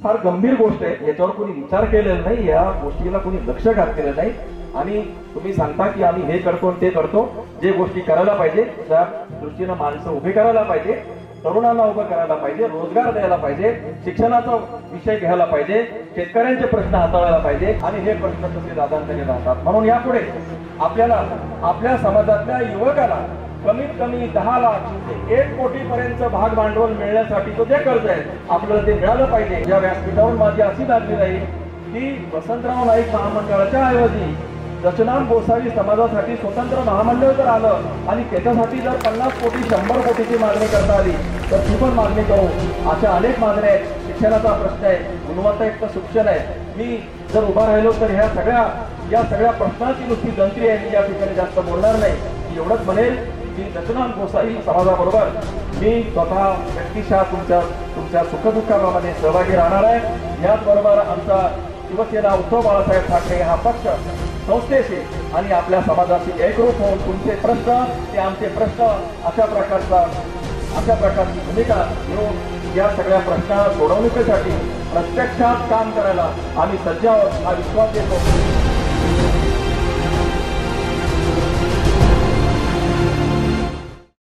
फार गंभीर गोष्ट आहे, याच्यावर कोणी विचार केलेला नाही, या गोष्टीला कोणी लक्ष घातलेलं नाही. आणि तुम्ही सांगता की आम्ही हे करतो ते करतो, जे गोष्टी करायला पाहिजे त्या दृष्टीनं माणसं उभी करायला पाहिजे, तरुणांना उभं करायला पाहिजे, रोजगार द्यायला पाहिजे, शिक्षणाचा विषय घ्यायला पाहिजे, शेतकऱ्यांचे प्रश्न हाताळायला पाहिजे, आणि हे प्रश्न तुम्ही दादांकडे राहतात. म्हणून यापुढे आपल्याला आपल्या समाजातल्या युवकाला कमीत कमी 10 लाख ते 1 कोटी पर्यंत भाग भांडवल मिळण्यासाठी तो जे कर्ज आहे आपल्याला ते मिळालं पाहिजे. या व्यासपीठावर माझी अशी मागणी राहील की वसंतराव नाईक महामंडळाच्या ऐवजी दशनाम गोसावी समाजासाठी स्वतंत्र महामंडळ जर आलं आणि त्याच्यासाठी जर 50 कोटी 100 कोटीची मागणी करता आली तर ती पण मागणी करू. अशा अनेक मागण्या आहेत. शिक्षणाचा प्रश्न आहे, गुणवत्तायुक्त शिक्षण आहे. मी जर उभा राहिलो तर या सगळ्या प्रश्नाची नुसती गंत्री आहे. मी या ठिकाणी जास्त बोलणार नाही. एवढंच म्हणेल की दशनाम गोसावी समाजाबरोबर मी स्वतः व्यक्तिशः तुमच्या सुखदुःखामध्ये सहभागी राहणार आहे. याचबरोबर आमचा शिवसेना उद्धव बाळासाहेब ठाकरे हा पक्ष संस्थेशी आणि आपल्या समाजाशी एकरूप होऊन तुमचे प्रश्न ते आमचे प्रश्न अशा प्रकारची भूमिका घेऊन या सगळ्या प्रश्नांना सोडवणुकीसाठी प्रत्यक्षात काम करायला आम्ही सज्ज आहोत हा विश्वास देतो.